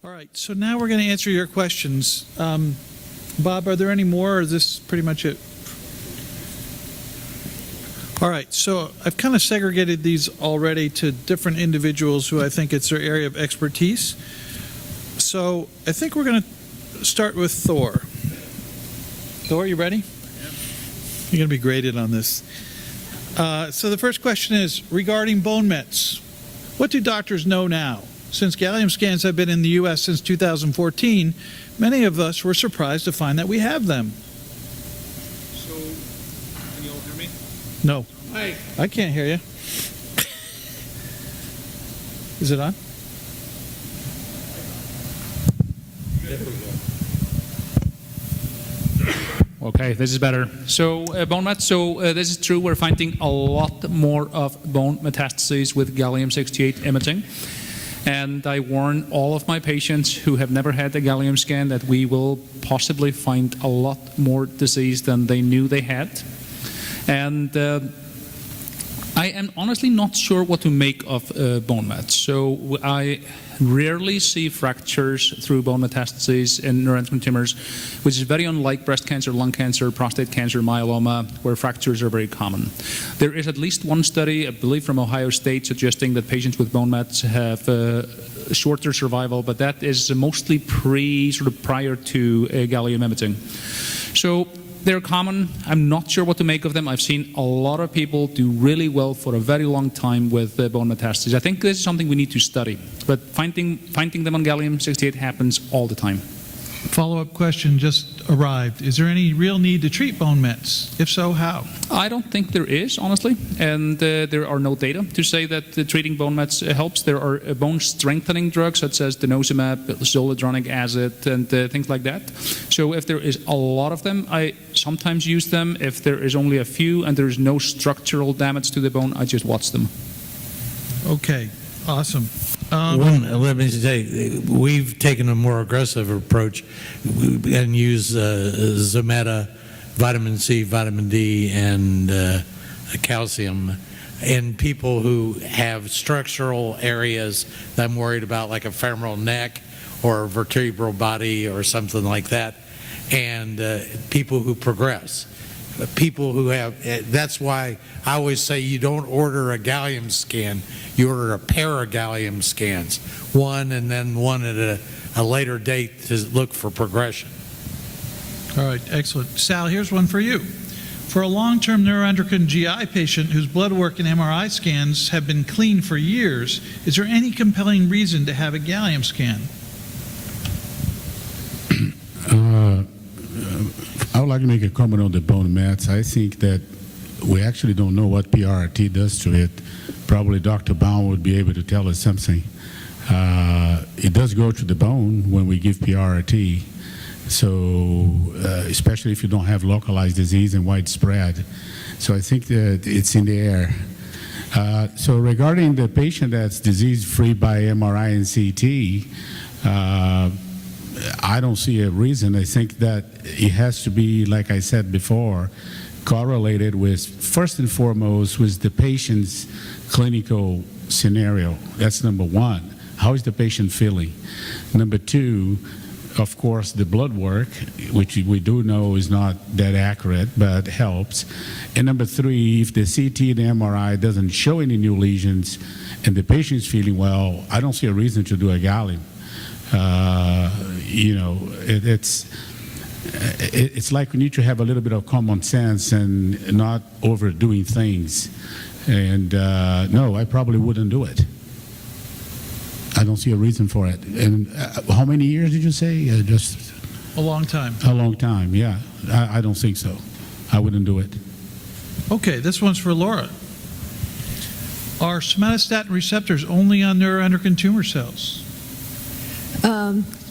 All right, so now we're going to answer your questions. Bob, are there any more, or is this pretty much it? All right, so I've kind of segregated these already to different individuals who I think it's their area of expertise. So I think we're going to start with Thor. Thor, you ready? You're going to be graded on this. So the first question is, regarding bone mets, what do doctors know now? Since gallium scans have been in the U.S. since 2014, many of us were surprised to find that we have them. So, can you all hear me? No. Hi. I can't hear you. Is it on? Okay, this is better. So bone mets, this is true. We're finding a lot more of bone metastases with gallium-68 imaging. And I warn all of my patients who have never had a gallium scan that we will possibly find a lot more disease than they knew they had. And I am honestly not sure what to make of bone mets. So I rarely see fractures through bone metastases in neuroendocrine tumors, which is very unlike breast cancer, lung cancer, prostate cancer, myeloma, where fractures are very common. There is at least one study, I believe from Ohio State, suggesting that patients with bone mets have shorter survival, but that is mostly prior to gallium imaging. So they're common. I'm not sure what to make of them. I've seen a lot of people do really well for a very long time with bone metastases. I think this is something we need to study. But finding them on gallium-68 happens all the time. Follow-up question just arrived. Is there any real need to treat bone mets? If so, how? I don't think there is, honestly. And there are no data to say that treating bone mets helps. There are bone strengthening drugs such as denosumab, zoledronic acid, and things like that. So if there is a lot of them, I sometimes use them. If there is only a few and there is no structural damage to the bone, I just watch them. Okay, awesome. Let me say, we've taken a more aggressive approach and use Zometa, vitamin C, vitamin D, and calcium in people who have structural areas that I'm worried about, like a femoral neck or a vertebral body or something like that, and people who progress. People who have, that's why I always say you don't order a gallium scan, you order a pair of gallium scans, one and then one at a later date to look for progression. All right, excellent. Sal, here's one for you. For a long-term neuroendocrine GI patient whose blood work and MRI scans have been clean for years, is there any compelling reason to have a gallium scan? I would like to make a comment on the bone mets. I think that we actually don't know what PRRT does to it. Probably Dr. Baum would be able to tell us something. It does go to the bone when we give PRRT, so especially if you don't have localized disease and widespread. So I think that it's in the air. So regarding the patient that's disease-free by MRI and CT, I don't see a reason. I think that it has to be, like I said before, correlated with, first and foremost, with the patient's clinical scenario. That's number one. How is the patient feeling? Number two, of course, the blood work, which we do know is not that accurate, but helps. And number three, if the CT and the MRI doesn't show any new lesions and the patient's feeling well, I don't see a reason to do a gallium. You know, it's like we need to have a little bit of common sense and not overdoing things. And no, I probably wouldn't do it. I don't see a reason for it. And how many years did you say? Just a long time. A long time, yeah. I don't think so. I wouldn't do it. Okay, this one's for Laura. Are somatostatin receptors only on neuroendocrine tumor cells?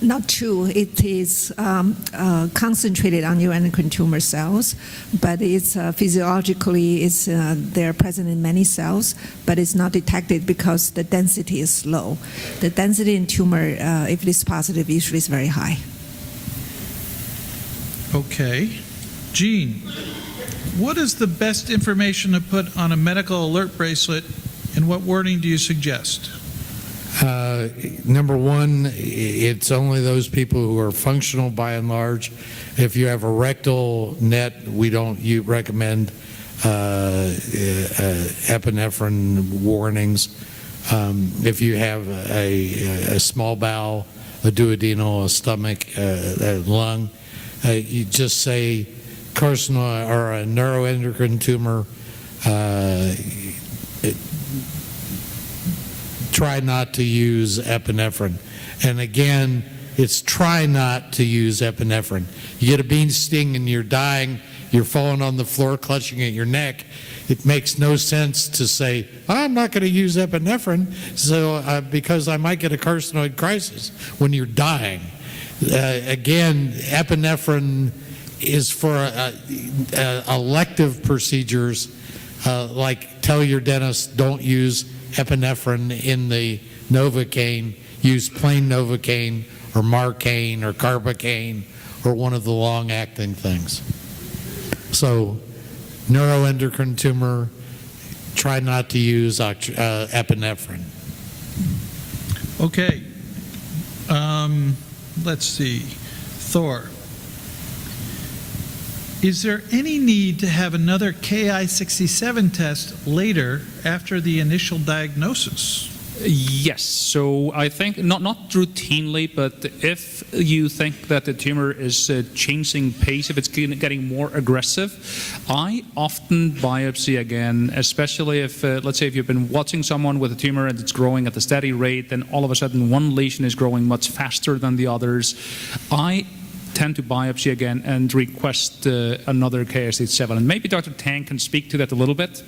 Not true. It is concentrated on neuroendocrine tumor cells, but it's physiologically they're present in many cells, but it's not detected because the density is low. The density in tumor, if it is positive, usually is very high. Okay. Gene, what is the best information to put on a medical alert bracelet, and what wording do you suggest? Number one, it's only those people who are functional by and large. If you have a rectal net, we don't recommend epinephrine warnings. If you have a small bowel, a duodenal, a stomach, a lung, you just say carcinoma or a neuroendocrine tumor. Try not to use epinephrine. And again, it's try not to use epinephrine. You get a bee sting and you're dying, you're falling on the floor clutching at your neck. It makes no sense to say, I'm not going to use epinephrine because I might get a carcinoid crisis when you're dying. Again, epinephrine is for elective procedures, like tell your dentist don't use epinephrine in the Novocaine, use plain Novocaine or Marcaine or Carbocaine or one of the long-acting things. So neuroendocrine tumor, try not to use epinephrine. Okay. Let's see. Thor. Is there any need to have another Ki-67 test later after the initial diagnosis? Yes. So I think not routinely, but if you think that the tumor is changing pace, if it's getting more aggressive, I often biopsy again, especially if, let's say, if you've been watching someone with a tumor and it's growing at a steady rate, then all of a sudden one lesion is growing much faster than the others. I tend to biopsy again and request another Ki-67. And maybe Dr. Tang can speak to that a little bit.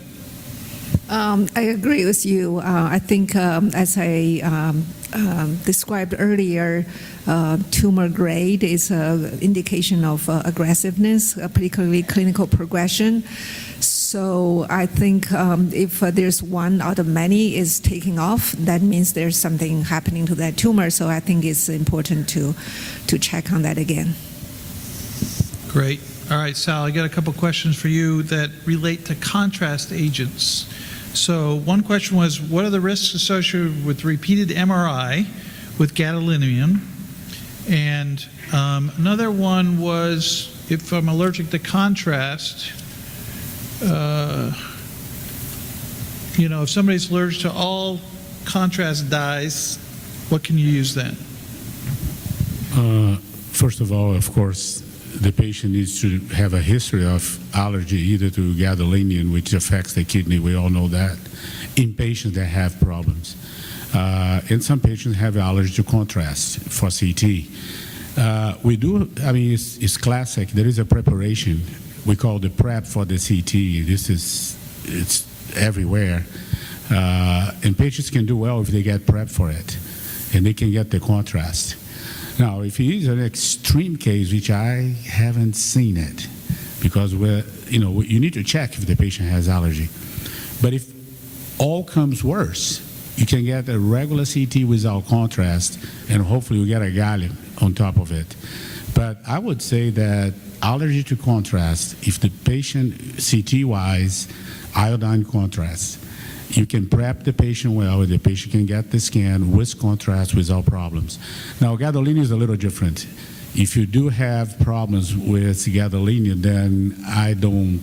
I agree with you. I think, as I described earlier, tumor grade is an indication of aggressiveness, particularly clinical progression. So I think if there's one out of many is taking off, that means there's something happening to that tumor. So I think it's important to check on that again. Great. All right, Sal, I got a couple questions for you that relate to contrast agents. So one question was, what are the risks associated with repeated MRI with gadolinium? And another one was, if I'm allergic to contrast, if somebody's allergic to all contrast dyes, what can you use then? First of all, of course, the patient needs to have a history of allergy either to gadolinium, which affects the kidney. We all know that. In patients that have problems. And some patients have allergy to contrast for CT. We do, it's classic. There is a preparation. We call the prep for the CT. It's everywhere. And patients can do well if they get prep for it. And they can get the contrast. Now, if it is an extreme case, which I haven't seen it, because you need to check if the patient has allergy. But if all comes worse, you can get a regular CT without contrast, and hopefully you get a gallium on top of it. But I would say that allergy to contrast, if the patient CT-wise, iodine contrast, you can prep the patient well, the patient can get the scan with contrast without problems. Now, gadolinium is a little different. If you do have problems with gadolinium, then I don't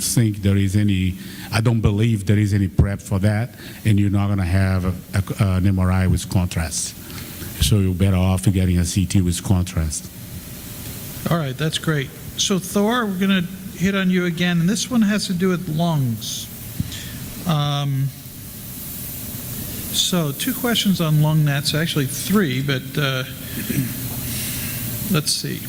believe there is any prep for that, and you're not going to have an MRI with contrast. So you're better off getting a CT with contrast. All right, that's great. So Thor, we're going to hit on you again, and this one has to do with lungs. So 2 questions on lung nets, actually 3, but let's see.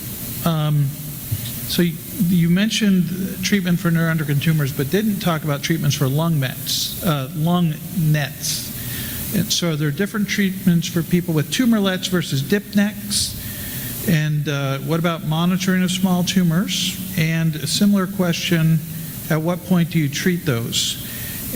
So you mentioned treatment for neuroendocrine tumors, but didn't talk about treatments for lung nets. And so there are different treatments for people with tumorlets versus dip necks. And what about monitoring of small tumors? And a similar question, at what point do you treat those?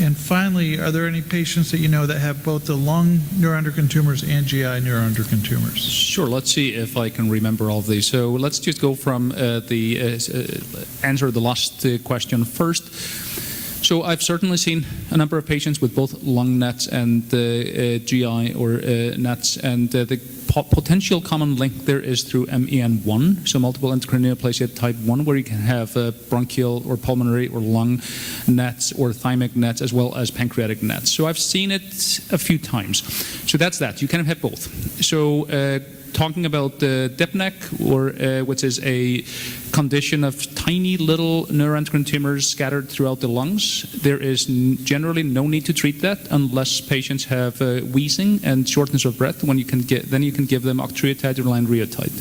And finally, are there any patients that you know that have both the lung neuroendocrine tumors and GI neuroendocrine tumors? Sure. Let's see if I can remember all of these. So let's just go from answer the last question first. So I've certainly seen a number of patients with both lung NETs and GI or NETs, and the potential common link there is through MEN1, so multiple endocrine neoplasia type 1, where you can have bronchial or pulmonary or lung NETs or thymic NETs as well as pancreatic NETs. So I've seen it a few times. So that's that. You can have both. So talking about DIPNEC, which is a condition of tiny little neuroendocrine tumors scattered throughout the lungs, there is generally no need to treat that unless patients have wheezing and shortness of breath. Then you can give them octreotide or lanreotide.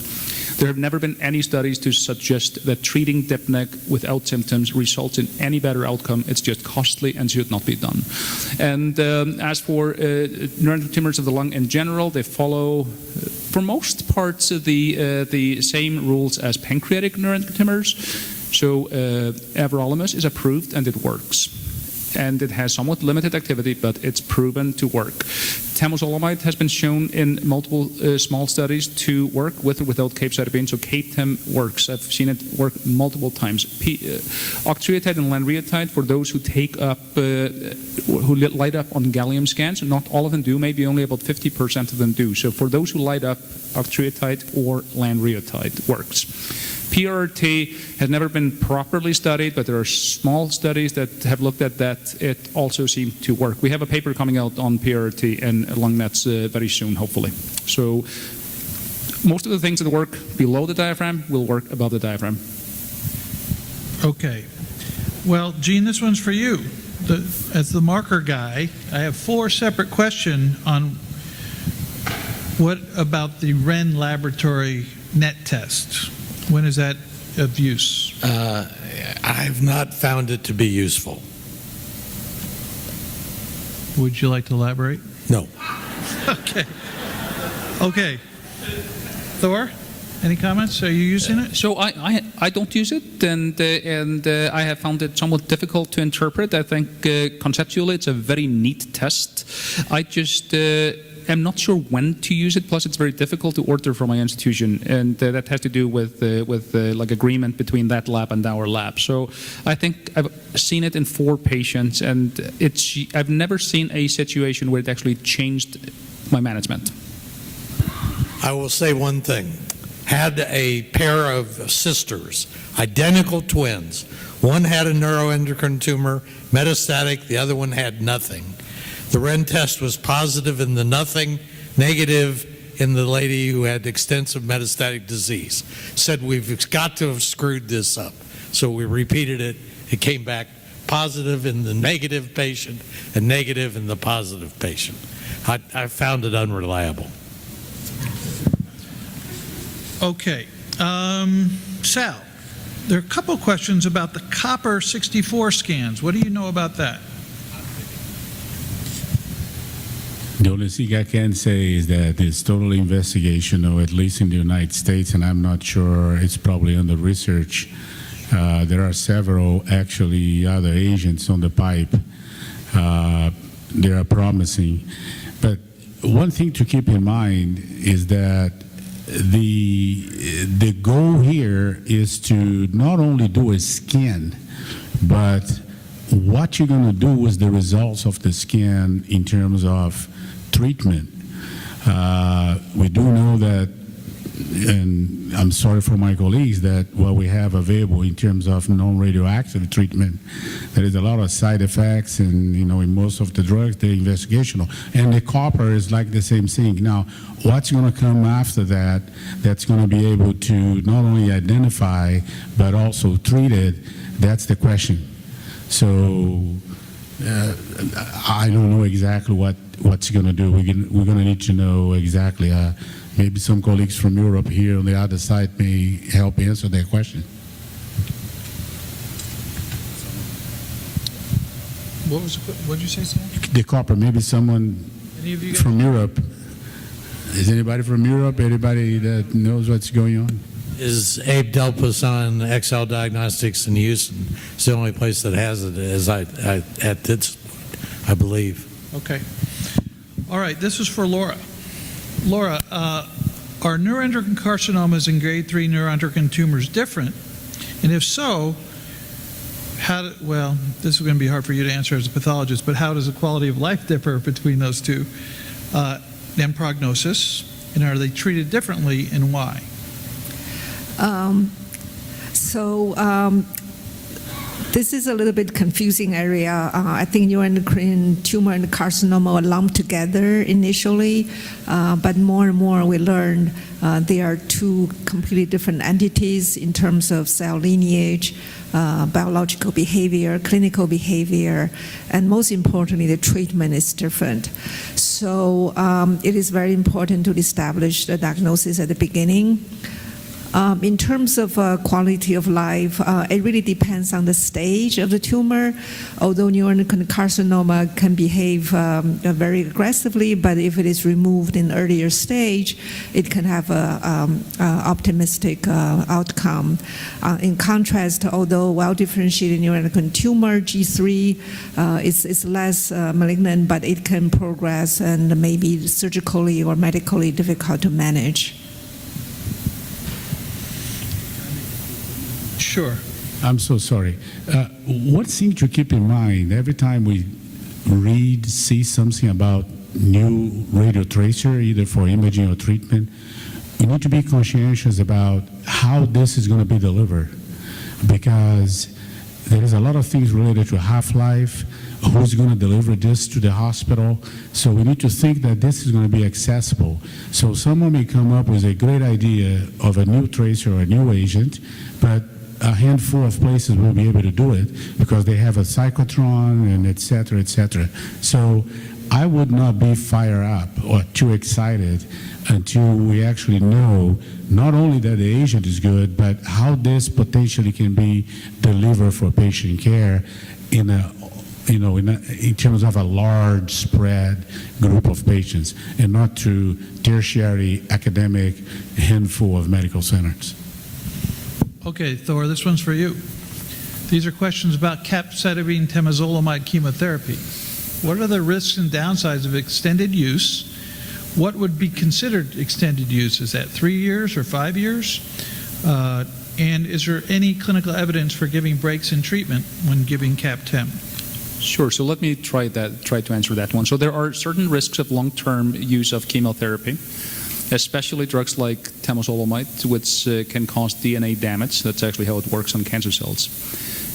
There have never been any studies to suggest that treating DIPNEC without symptoms results in any better outcome. It's just costly and should not be done. And as for neuroendocrine tumors of the lung in general, they follow, for most parts, the same rules as pancreatic neuroendocrine tumors. So everolimus is approved and it works. And it has somewhat limited activity, but it's proven to work. Temozolomide has been shown in multiple small studies to work with or without capecitabine, so CAPTEM works. I've seen it work multiple times. Octreotide and lanreotide for those who take up, who light up on gallium scans. Not all of them do, maybe only about 50% of them do. So for those who light up, octreotide or lanreotide works. PRRT has never been properly studied, but there are small studies that have looked at that. It also seems to work. We have a paper coming out on PRRT and lung NETs very soon, hopefully. So most of the things that work below the diaphragm will work above the diaphragm. Okay. Well, Gene, this one's for you. As the marker guy, I have 4 separate questions on what about the Ren laboratory NET test? When is that of use? I've not found it to be useful. Would you like to elaborate? No. Okay. Okay. Thor, any comments? Are you using it? So I don't use it, and I have found it somewhat difficult to interpret. I think conceptually it's a very neat test. I just I'm not sure when to use it. Plus, it's very difficult to order from my institution, and that has to do with like agreement between that lab and our lab. So I think I've seen it in 4 patients, and I've never seen a situation where it actually changed my management. I will say one thing. Had a pair of sisters, identical twins. One had a neuroendocrine tumor, metastatic. The other one had nothing. The Ren test was positive in the nothing, negative in the lady who had extensive metastatic disease. Said, we've got to have screwed this up. So we repeated it. It came back positive in the negative patient and negative in the positive patient. I found it unreliable. Okay. Sal, there are a couple questions about the copper 64 scans. What do you know about that? The only thing I can say is that it's totally investigational, at least in the United States, and I'm not sure, it's probably under research. There are several, actually, other agents on the pipe. They are promising. But one thing to keep in mind is that the goal here is to not only do a scan, but what you're going to do with the results of the scan in terms of treatment. We do know that, and I'm sorry for my colleagues, that what we have available in terms of non-radioactive treatment, there is a lot of side effects, and in most of the drugs, they're investigational. And the copper is like the same thing. Now, what's going to come after that that's going to be able to not only identify, but also treat it, that's the question. So I don't know exactly what's going to do. We're going to need to know exactly. Maybe some colleagues from Europe here on the other side may help answer that question. What did you say, Sam? The copper, maybe someone Any of you guys? from Europe. Is anybody from Europe? Anybody that knows what's going on? Is Abe Delpas on XL Diagnostics in Houston? It's the only place that has it, at this point, I believe. Okay. All right, this is for Laura. Laura, are neuroendocrine carcinomas and grade 3 neuroendocrine tumors different? And if so, well, this is going to be hard for you to answer as a pathologist, but how does the quality of life differ between those two? And prognosis, and are they treated differently, and why? This is a little bit confusing area. I think neuroendocrine tumor and carcinoma are lumped together initially, but more and more we learn they are two completely different entities in terms of cell lineage, biological behavior, clinical behavior, and most importantly, the treatment is different. So it is very important to establish the diagnosis at the beginning. In terms of quality of life, it really depends on the stage of the tumor. Although neuroendocrine carcinoma can behave very aggressively, but if it is removed in earlier stage, it can have an optimistic outcome. In contrast, although well-differentiated neuroendocrine tumor, G3 is less malignant, but it can progress and maybe surgically or medically difficult to manage. Sure. I'm so sorry. What thing to keep in mind every time we see something about new radio tracer, either for imaging or treatment, we need to be conscientious about how this is going to be delivered, because there is a lot of things related to half-life, who's going to deliver this to the hospital. So we need to think that this is going to be accessible. So someone may come up with a great idea of a new tracer or a new agent, but a handful of places will be able to do it because they have a cyclotron and et cetera, et cetera. So I would not be fired up or too excited until we actually know not only that the agent is good, but how this potentially can be delivered for patient care in terms of a large spread group of patients, and not to tertiary academic handful of medical centers. Okay, Thor, this one's for you. These are questions about capecitabine temozolomide chemotherapy. What are the risks and downsides of extended use? What would be considered extended use? Is that 3 years or 5 years? And is there any clinical evidence for giving breaks in treatment when giving cap-tem? Sure. So let me try to answer that one. So there are certain risks of long-term use of chemotherapy, especially drugs like temozolomide, which can cause DNA damage. That's actually how it works on cancer cells.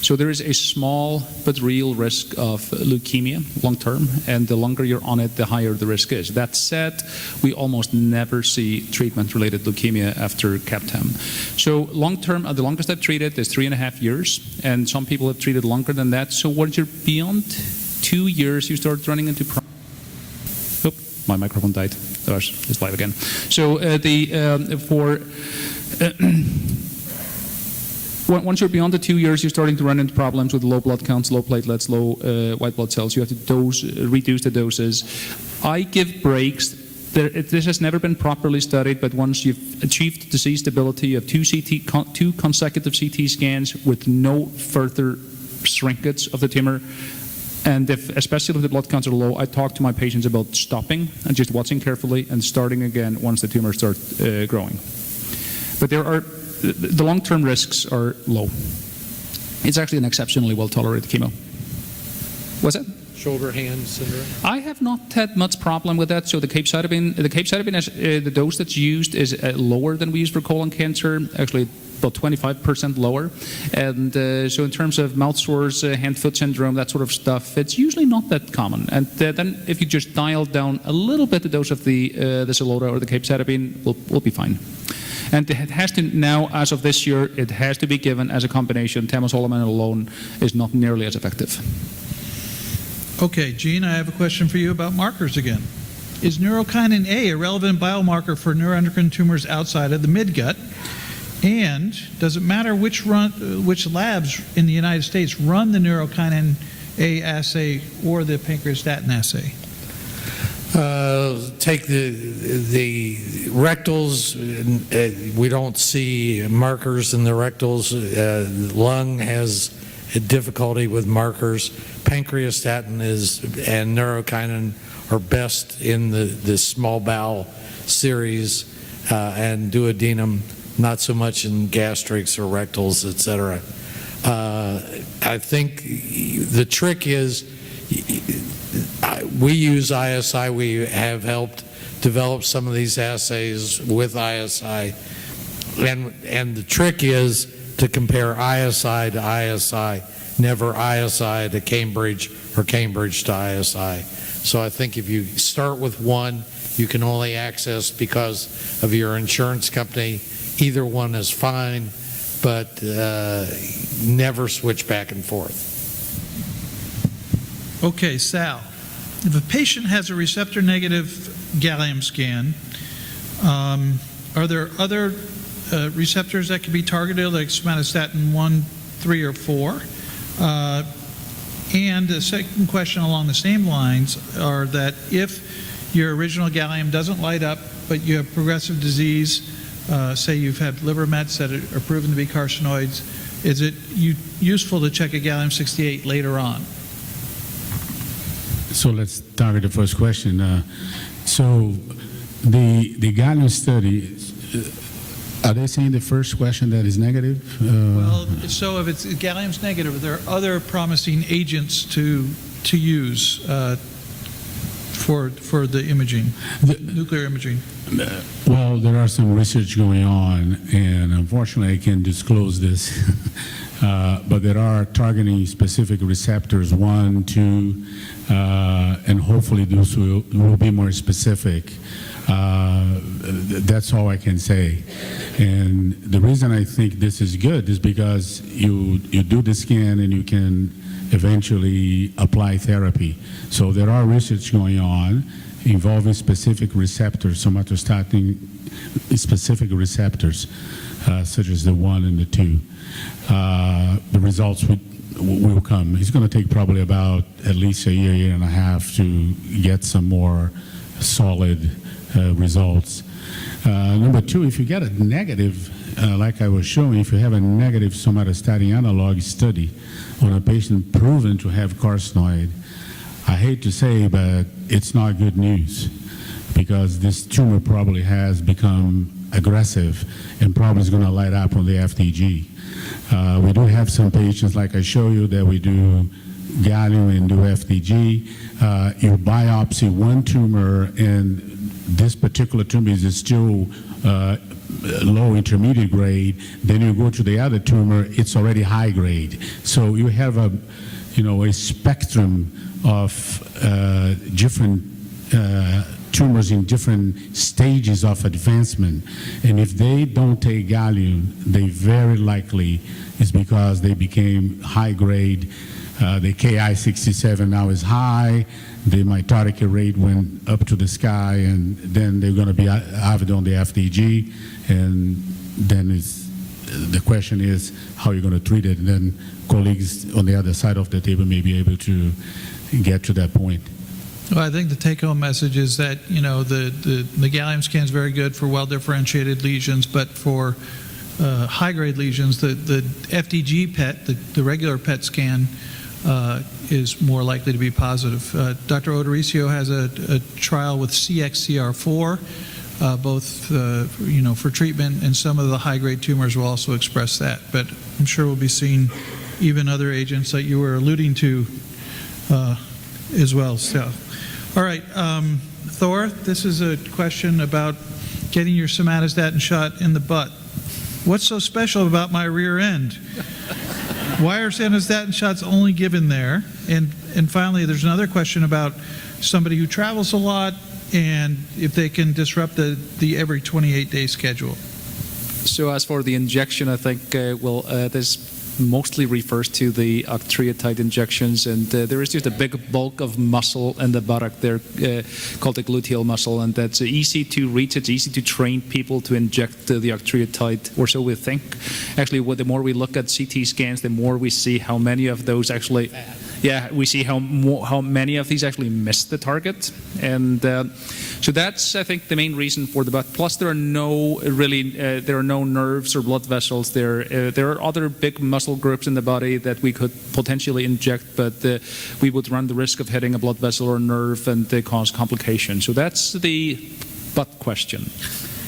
So there is a small but real risk of leukemia long-term, and the longer you're on it, the higher the risk is. That said, we almost never see treatment-related leukemia after cap-tem. So long-term, the longest I've treated is 3.5 years, and some people have treated longer than that. So once you're beyond 2 years, you start running into problems. Oh, my microphone died. It's live again. So once you're beyond the 2 years, you're starting to run into problems with low blood counts, low platelets, low white blood cells. You have to reduce the doses. I give breaks. This has never been properly studied, but once you've achieved disease stability of two consecutive CT scans with no further shrinkage of the tumor, and especially if the blood counts are low, I talk to my patients about stopping and just watching carefully and starting again once the tumor starts growing. But the long-term risks are low. It's actually an exceptionally well-tolerated chemo. What's that? Shoulder hand syndrome? I have not had much problem with that. So the capecitabine, the dose that's used is lower than we use for colon cancer, actually about 25% lower. And so in terms of mouth sores, hand-foot syndrome, that sort of stuff, it's usually not that common. And then if you just dial down a little bit the dose of the Xeloda or the capecitabine, we'll be fine. And it has to now, as of this year, it has to be given as a combination. Temozolomide alone is not nearly as effective. Okay, Gene, I have a question for you about markers again. Is neurokinin A a relevant biomarker for neuroendocrine tumors outside of the midgut? And does it matter which labs in the United States run the neurokinin A assay or the pancreastatin assay? Take the rectals. We don't see markers in the rectals. Lung has a difficulty with markers. Pancreastatin and neurokinin are best in the small bowel series, and duodenum not so much in gastrics or rectals, etc. I think the trick is we use ISI. We have helped develop some of these assays with ISI. And the trick is to compare ISI to ISI, never ISI to Cambridge or Cambridge to ISI. So I think if you start with one, you can only access because of your insurance company. Either one is fine, but never switch back and forth. Okay, Sal, if a patient has a receptor negative gallium scan, are there other receptors that can be targeted, like somatostatin 1, 3, or 4? And the second question along the same lines are that if your original gallium doesn't light up, but you have progressive disease, say you've had liver mets that are proven to be carcinoids, is it useful to check a gallium-68 later on? So let's target the first question. So the Gallium study, are they saying the first question that is negative? Well, so if it's gallium's negative, there are other promising agents to use for the imaging, nuclear imaging. Well, there are some research going on, and unfortunately I can't disclose this, but there are targeting specific receptors, 1, 2, and hopefully those will be more specific. That's all I can say. And the reason I think this is good is because you do the scan and you can eventually apply therapy. So there are research going on involving specific receptors, somatostatin specific receptors, such as the 1 and the 2. The results will come. It's going to take probably about at least a year and a half to get some more solid results. Number 2, if you get a negative, like I was showing, if you have a negative somatostatin analog study on a patient proven to have carcinoid, I hate to say, but it's not good news, because this tumor probably has become aggressive and probably is going to light up on the FDG. We do have some patients, like I show you, that we do gallium and do FDG. You biopsy one tumor, and this particular tumor is still low intermediate grade. Then you go to the other tumor, it's already high grade. So you have a spectrum of different tumors in different stages of advancement. And if they don't take gallium, they very likely is because they became high grade. The Ki-67 now is high. The mitotic rate went up to the sky, and then they're going to be avid on the FDG. And then the question is how you're going to treat it. And then colleagues on the other side of the table may be able to get to that point. Well, I think the take-home message is that the gallium scan is very good for well-differentiated lesions, but for high-grade lesions, the FDG PET, the regular PET scan, is more likely to be positive. Dr. Odoricio has a trial with CXCR4, both for treatment, and some of the high-grade tumors will also express that. But I'm sure we'll be seeing even other agents that you were alluding to as well. So, all right, Thor, this is a question about getting your somatostatin shot in the butt. What's so special about my rear end? Why are somatostatin shots only given there? And finally, there's another question about somebody who travels a lot and if they can disrupt the every 28-day schedule. So as for the injection, I think this mostly refers to the octreotide injections, and there is just a big bulk of muscle in the buttock there called the gluteal muscle, and that's easy to reach. It's easy to train people to inject the octreotide, or so we think. Actually, the more we look at CT scans, the more we see how many of those actually, we see how many of these actually miss the target, and so that's, I think, the main reason for the butt. Plus, there are no nerves or blood vessels there. There are other big muscle groups in the body that we could potentially inject, but we would run the risk of hitting a blood vessel or nerve and cause complications. So that's the butt question.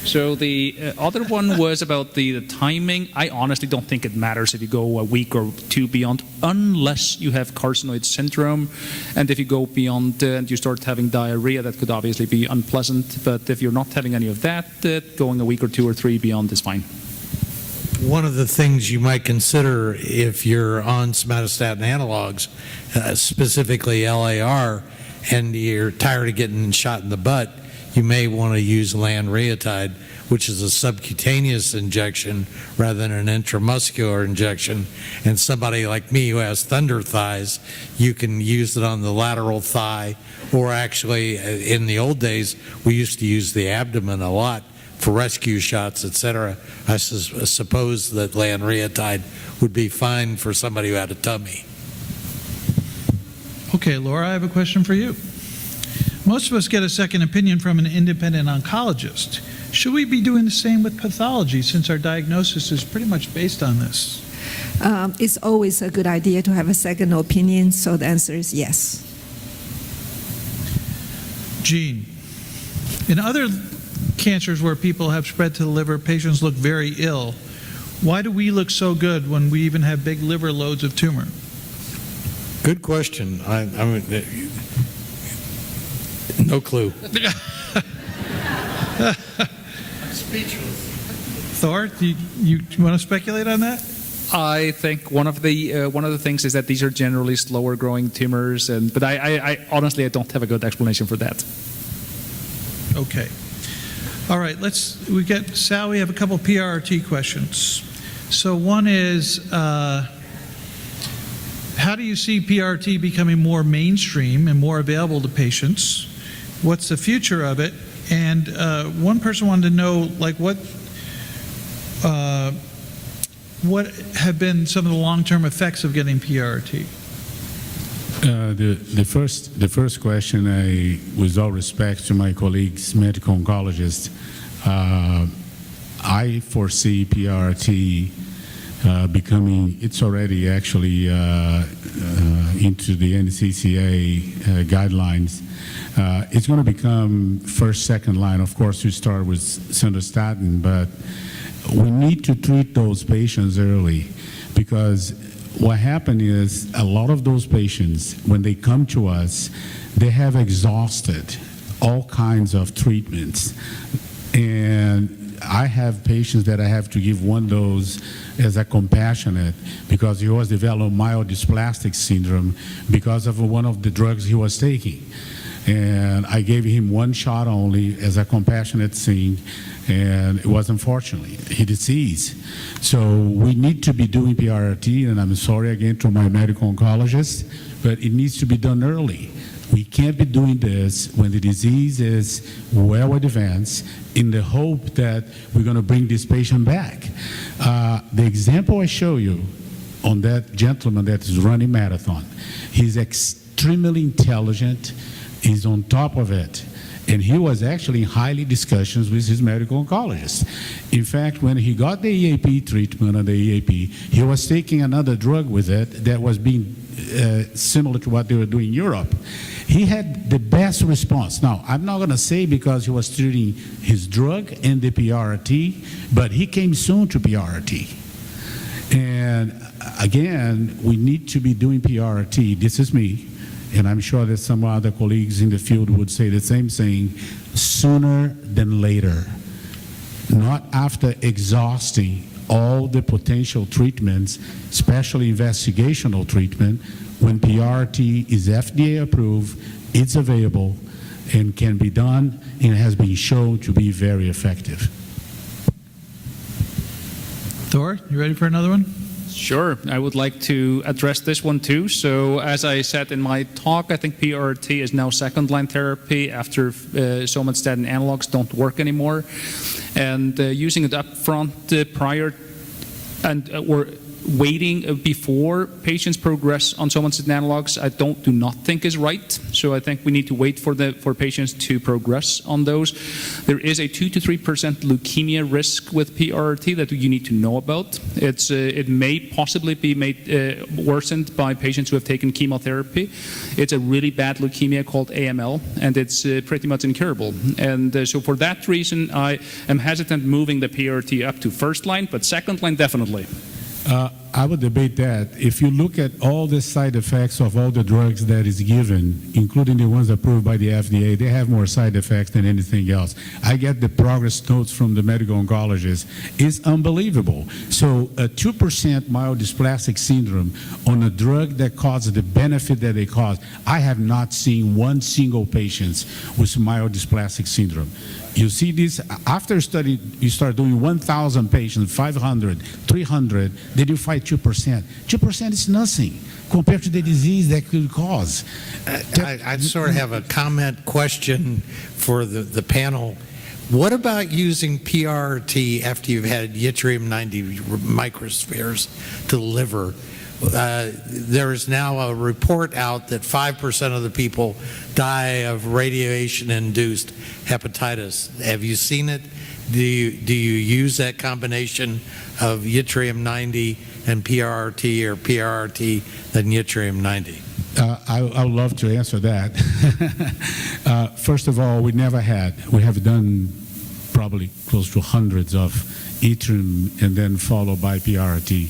So the other one was about the timing. I honestly don't think it matters if you go a week or two beyond, unless you have carcinoid syndrome. And if you go beyond and you start having diarrhea, that could obviously be unpleasant. But if you're not having any of that, going a week or two or three beyond is fine. One of the things you might consider if you're on somatostatin analogs, specifically LAR, and you're tired of getting shot in the butt, you may want to use lanreotide, which is a subcutaneous injection rather than an intramuscular injection. And somebody like me who has thunder thighs, you can use it on the lateral thigh, or actually in the old days, we used to use the abdomen a lot for rescue shots, etc. I suppose that lanreotide would be fine for somebody who had a tummy. Okay, Laura, I have a question for you. Most of us get a second opinion from an independent oncologist. Should we be doing the same with pathology, since our diagnosis is pretty much based on this? It's always a good idea to have a second opinion, so the answer is yes. Gene, in other cancers where people have spread to the liver, patients look very ill. Why do we look so good when we even have big liver loads of tumor? Good question. I mean, no clue. Thor, do you want to speculate on that? I think one of the things is that these are generally slower growing tumors, but I honestly I don't have a good explanation for that. Okay. All right, we get Sal, we have a couple PRRT questions. So one is, how do you see PRRT becoming more mainstream and more available to patients? What's the future of it? And one person wanted to know, like, what have been some of the long-term effects of getting PRRT? The first question, with all respect to my colleagues, medical oncologists, I foresee PRRT becoming, it's already actually into the NCCA guidelines. It's going to become first, second line. Of course, we start with sandostatin, but we need to treat those patients early, because what happened is a lot of those patients, when they come to us, they have exhausted all kinds of treatments. And I have patients that I have to give one dose as a compassionate, because he was developing myelodysplastic syndrome because of one of the drugs he was taking. And I gave him one shot only as a compassionate thing, and it was unfortunately, he deceased. So we need to be doing PRRT, and I'm sorry again to my medical oncologist, but it needs to be done early. We can't be doing this when the disease is well advanced in the hope that we're going to bring this patient back. The example I show you on that gentleman that is running marathon, he's extremely intelligent, he's on top of it, and he was actually in highly discussions with his medical oncologist. In fact, when he got the EAP treatment on the EAP, he was taking another drug with it that was being similar to what they were doing in Europe. He had the best response. Now, I'm not going to say because he was treating his drug and the PRRT, but he came soon to PRRT. And again, we need to be doing PRRT. This is me, and I'm sure that some other colleagues in the field would say the same thing, sooner than later, not after exhausting all the potential treatments, especially investigational treatment. When PRRT is FDA approved, it's available and can be done, and has been shown to be very effective. Thor, you ready for another one? Sure, I would like to address this one too. So as I said in my talk, I think PRRT is now second-line therapy after somatostatin analogs don't work anymore. And using it up front prior and or waiting before patients progress on somatostatin analogs, I do not think is right. So I think we need to wait for patients to progress on those. There is a 2 to 3% leukemia risk with PRRT that you need to know about. It may possibly be made worsened by patients who have taken chemotherapy. It's a really bad leukemia called AML, and it's pretty much incurable. And so for that reason, I am hesitant moving the PRRT up to first line, but second line definitely. I would debate that. If you look at all the side effects of all the drugs that is given, including the ones approved by the FDA, they have more side effects than anything else. I get the progress notes from the medical oncologist. It's unbelievable. So a 2% myelodysplastic syndrome on a drug that causes the benefit that they cause, I have not seen one single patient with myelodysplastic syndrome. You see this, after study, you start doing 1,000 patients, 500, 300, then you find 2%. 2% is nothing compared to the disease that could cause. I sort of have a comment question for the panel. What about using PRRT after you've had yttrium-90 microspheres to the liver? There is now a report out that 5% of the people die of radiation-induced hepatitis. Have you seen it? Do you use that combination of yttrium-90 and PRRT, or PRRT and yttrium-90? I would love to answer that. First of all, we have done probably close to hundreds of yttrium and then followed by PRRT.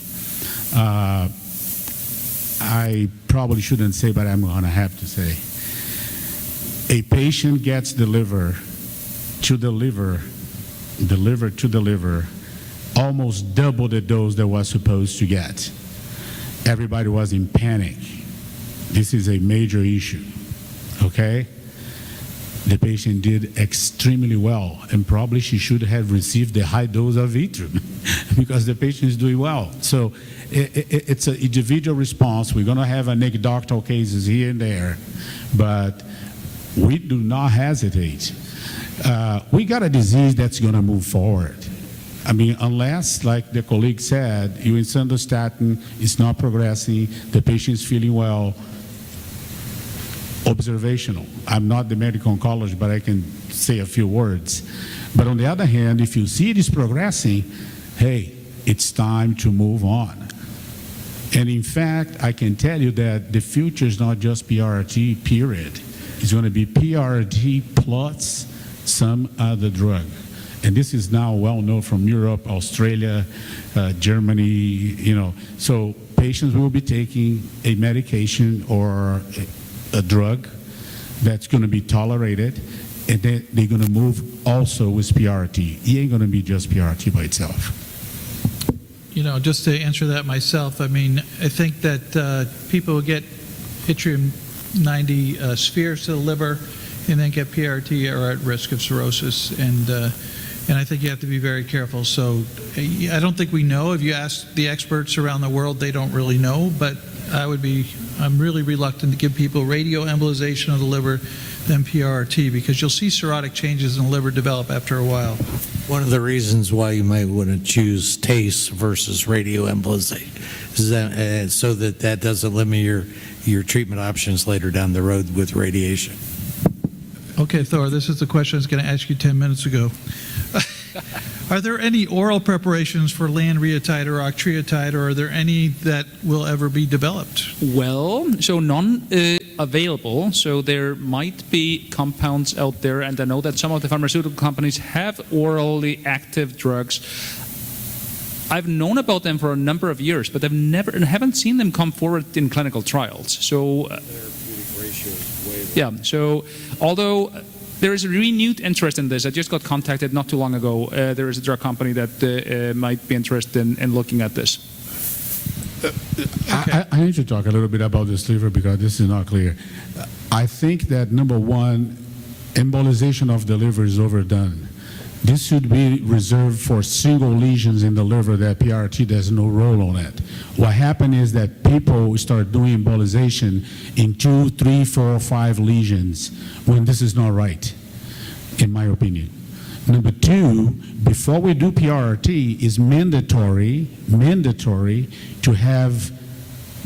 I probably shouldn't say, but I'm going to have to say. A patient gets the liver to the liver to the liver, almost double the dose that was supposed to get. Everybody was in panic. This is a major issue, okay? The patient did extremely well, and probably she should have received the high dose of yttrium because the patient is doing well. So it's an individual response. We're going to have anecdotal cases here and there, but we do not hesitate. We got a disease that's going to move forward. I mean, unless, like the colleague said, you insert the statin, it's not progressing, the patient's feeling well, observational. I'm not the medical oncologist, but I can say a few words. But on the other hand, if you see it is progressing, hey, it's time to move on. And in fact, I can tell you that the future is not just PRRT, period. It's going to be PRRT plus some other drug. And this is now well known from Europe, Australia, Germany, you know. So patients will be taking a medication or a drug that's going to be tolerated, and then they're going to move also with PRRT. It ain't going to be just PRRT by itself. You know, just to answer that myself, I mean, I think that people who get yttrium-90 spheres to the liver and then get PRRT are at risk of cirrhosis, and I think you have to be very careful. So I don't think we know. If you ask the experts around the world, they don't really know, but I'm really reluctant to give people radioembolization of the liver than PRRT, because you'll see cirrhotic changes in the liver develop after a while. One of the reasons why you might want to choose TACE versus radioembolization is that, so that doesn't limit your treatment options later down the road with radiation. Okay, Thor, this is the question I was going to ask you 10 minutes ago. Are there any oral preparations for lanreotide or octreotide, or are there any that will ever be developed? Well, so none available. So there might be compounds out there, and I know that some of the pharmaceutical companies have orally active drugs. I've known about them for a number of years, but haven't seen them come forward in clinical trials. So, Therapeutic ratio is way low. yeah. So, although there is a renewed interest in this, I just got contacted not too long ago. There is a drug company that might be interested in looking at this. Okay. I need to talk a little bit about this liver because this is not clear. I think that, number one, embolization of the liver is overdone. This should be reserved for single lesions in the liver that PRRT has no role on it. What happened is that people start doing embolization in 2, 3, 4, 5 lesions when this is not right, in my opinion. Number two, before we do PRRT, is mandatory to have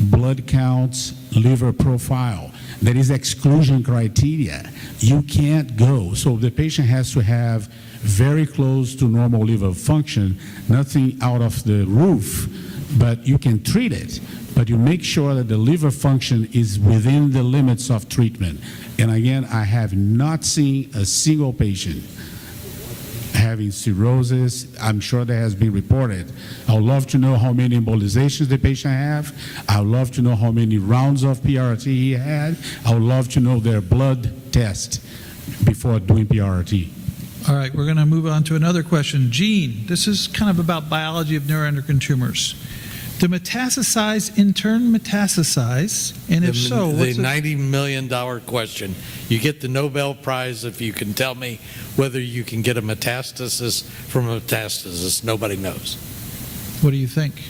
blood counts, liver profile. That is exclusion criteria. You can't go. So the patient has to have very close to normal liver function, nothing out of the roof, but you can treat it. But you make sure that the liver function is within the limits of treatment. And again, I have not seen a single patient having cirrhosis. I'm sure that has been reported. I would love to know how many embolizations the patient have. I would love to know how many rounds of PRRT he had. I would love to know their blood test before doing PRRT. All right, we're going to move on to another question. Gene, this is kind of about biology of neuroendocrine tumors. Do metastasize in turn metastasize? And if so, what's the $90 million question? You get the Nobel Prize if you can tell me whether you can get a metastasis from a metastasis. Nobody knows. What do you think?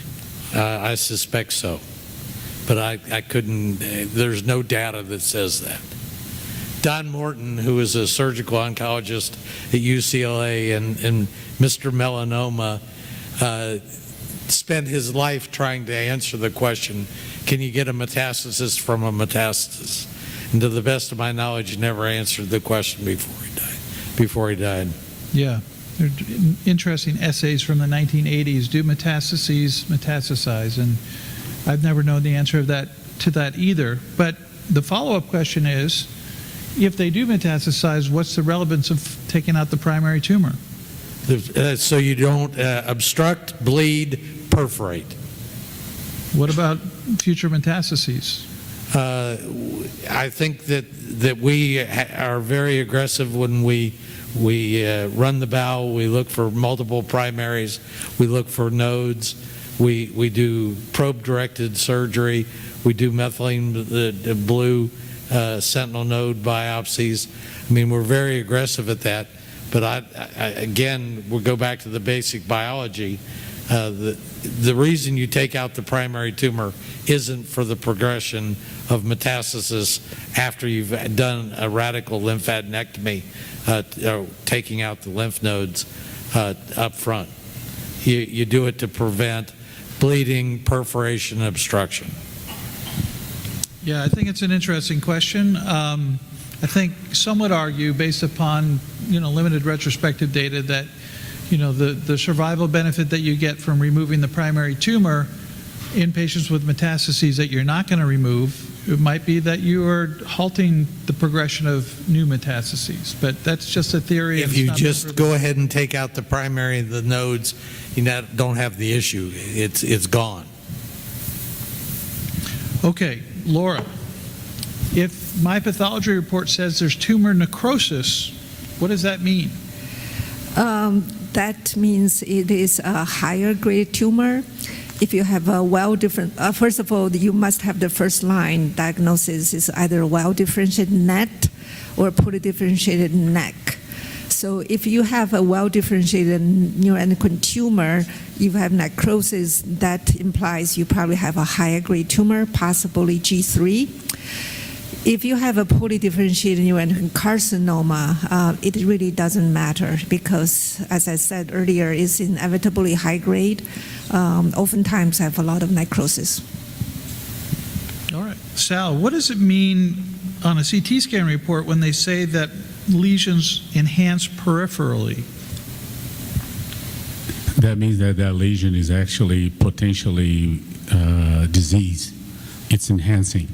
I suspect so. But I couldn't, there's no data that says that. Don Morton, who is a surgical oncologist at UCLA and Mr. Melanoma, spent his life trying to answer the question, can you get a metastasis from a metastasis? And to the best of my knowledge, he never answered the question before he died. Yeah, there are interesting essays from the 1980s. Do metastases metastasize? And I've never known the answer to that either. But the follow-up question is, if they do metastasize, what's the relevance of taking out the primary tumor? So you don't obstruct, bleed, perforate. What about future metastases? I think that we are very aggressive when we run the bowel. We look for multiple primaries. We look for nodes. We do probe-directed surgery. We do methylene the blue sentinel node biopsies. I mean, we're very aggressive at that. But again, we'll go back to the basic biology. The reason you take out the primary tumor isn't for the progression of metastasis after you've done a radical lymphadenectomy, taking out the lymph nodes up front. You do it to prevent bleeding, perforation, and obstruction. Yeah, I think it's an interesting question. I think some would argue, based upon limited retrospective data, that the survival benefit that you get from removing the primary tumor in patients with metastases that you're not going to remove, it might be that you are halting the progression of new metastases. But that's just a theory. If you just go ahead and take out the primary, the nodes, you don't have the issue. It's gone. Okay, Laura. If my pathology report says there's tumor necrosis, what does that mean? That means it is a higher grade tumor. If you have a first of all, you must have the first line diagnosis is either a well-differentiated NET or poorly differentiated NEC. So if you have a well-differentiated neuroendocrine tumor, you have necrosis, that implies you probably have a higher grade tumor, possibly G3. If you have a poorly differentiated neuroendocrine carcinoma, it really doesn't matter because, as I said earlier, it's inevitably high grade. Oftentimes have a lot of necrosis. All right. Sal, what does it mean on a CT scan report when they say that lesions enhance peripherally? That means that lesion is actually potentially disease. It's enhancing.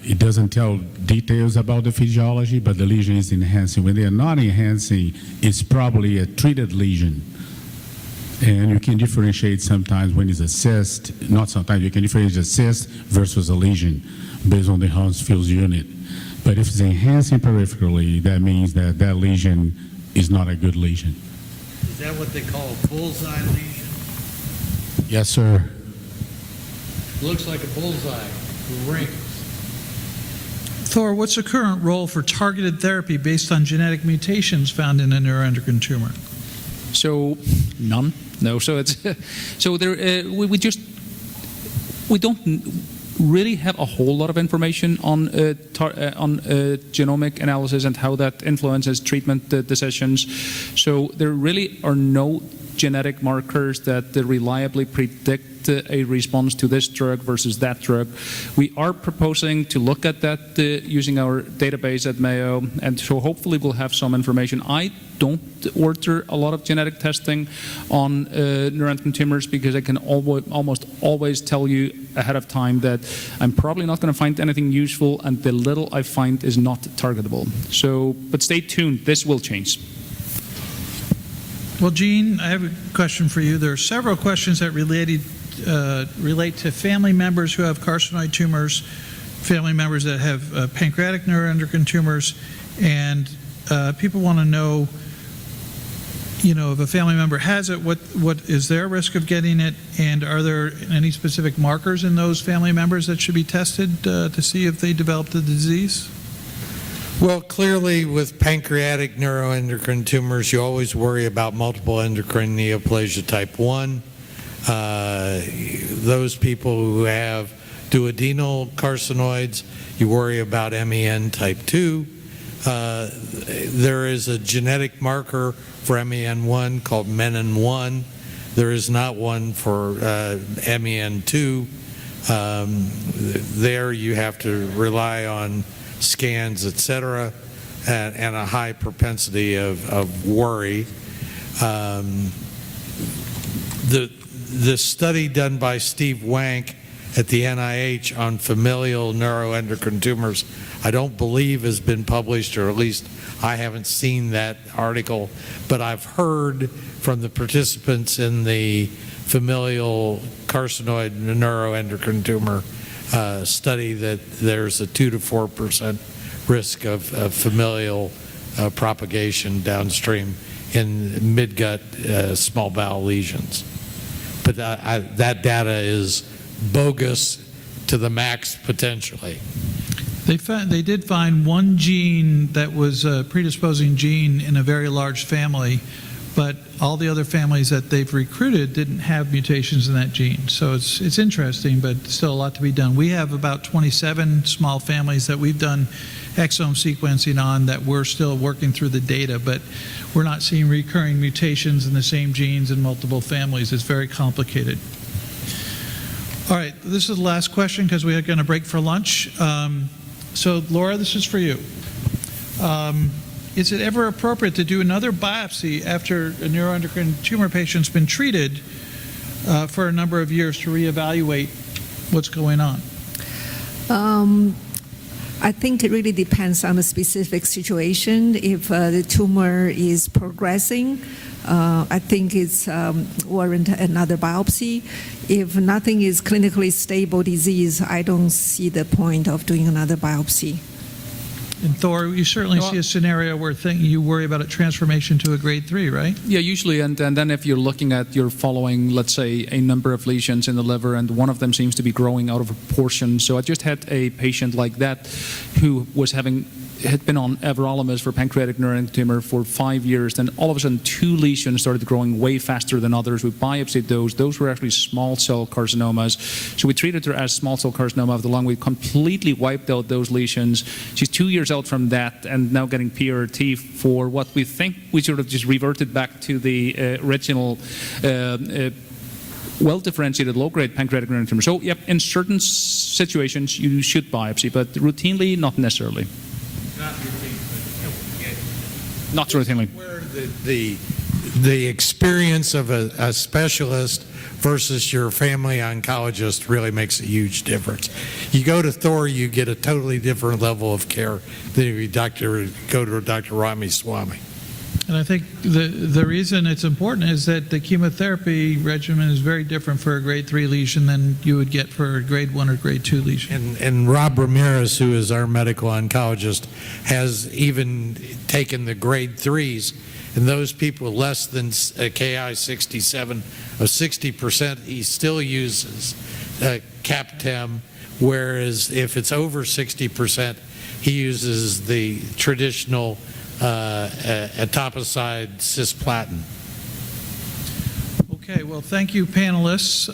It doesn't tell details about the physiology, but the lesion is enhancing. When they are not enhancing, it's probably a treated lesion. And you can differentiate sometimes when it's a cyst, not sometimes, you can differentiate a cyst versus a lesion based on the Hounsfield's unit. But if it's enhancing peripherally, that means that lesion is not a good lesion. Is that what they call a bullseye lesion? Yes, sir. Looks like a bullseye, rings. Thor, what's the current role for targeted therapy based on genetic mutations found in a neuroendocrine tumor? So none. No. So it's so there. We don't. really have a whole lot of information on genomic analysis and how that influences treatment decisions. So there really are no genetic markers that reliably predict a response to this drug versus that drug. We are proposing to look at that using our database at Mayo, and so hopefully we'll have some information. I don't order a lot of genetic testing on neuroendocrine tumors because I can almost always tell you ahead of time that I'm probably not going to find anything useful, and the little I find is not targetable. So, but stay tuned, this will change. Well, Gene, I have a question for you. There are several questions that relate to family members who have carcinoid tumors, family members that have pancreatic neuroendocrine tumors, and people want to know, if a family member has it, what is their risk of getting it, and are there any specific markers in those family members that should be tested to see if they develop the disease? Well, clearly with pancreatic neuroendocrine tumors, you always worry about multiple endocrine neoplasia type 1. Those people who have duodenal carcinoids, you worry about MEN type 2. There is a genetic marker for MEN1 called menin1. There is not one for MEN2. There you have to rely on scans, etc., and a high propensity of worry. The study done by Steve Wank at the NIH on familial neuroendocrine tumors, I don't believe has been published, or at least I haven't seen that article, but I've heard from the participants in the familial carcinoid neuroendocrine tumor study that there's a 2 to 4% risk of familial propagation downstream in midgut small bowel lesions. But that data is bogus to the max potentially. They did find one gene that was a predisposing gene in a very large family, but all the other families that they've recruited didn't have mutations in that gene. So it's interesting, but still a lot to be done. We have about 27 small families that we've done exome sequencing on that we're still working through the data, but we're not seeing recurring mutations in the same genes in multiple families. It's very complicated. All right, this is the last question because we are going to break for lunch. So Laura, this is for you. Is it ever appropriate to do another biopsy after a neuroendocrine tumor patient's been treated for a number of years to reevaluate what's going on? I think it really depends on the specific situation. If the tumor is progressing, I think it's warrant another biopsy. If nothing is clinically stable disease, I don't see the point of doing another biopsy. And Thor, you certainly see a scenario where you worry about a transformation to a grade 3, right? Yeah, usually, and then if you're looking at you're following, let's say, a number of lesions in the liver, and one of them seems to be growing out of proportion. So I just had a patient like that who had been on everolimus for pancreatic neuroendocrine tumor for 5 years. Then all of a sudden, 2 lesions started growing way faster than others. We biopsied those. Those were actually small cell carcinomas. So we treated her as small cell carcinoma of the lung. We completely wiped out those lesions. She's 2 years out from that and now getting PRT for what we think we sort of just reverted back to the original well-differentiated low-grade pancreatic neuroendocrine tumor. So, yep, in certain situations you should biopsy, but routinely, not necessarily. Not routine, but not routinely. Where the experience of a specialist versus your family oncologist really makes a huge difference. You go to Thor, you get a totally different level of care than if you go to Dr. Ramaswamy. And I think the reason it's important is that the chemotherapy regimen is very different for a grade 3 lesion than you would get for a grade 1 or grade 2 lesion. And Rob Ramirez, who is our medical oncologist, has even taken the grade 3s, and those people less than a Ki-67 of 60%, he still uses CAPTEM, whereas if it's over 60%, he uses the traditional etoposide cisplatin. Okay, well, thank you, panelists.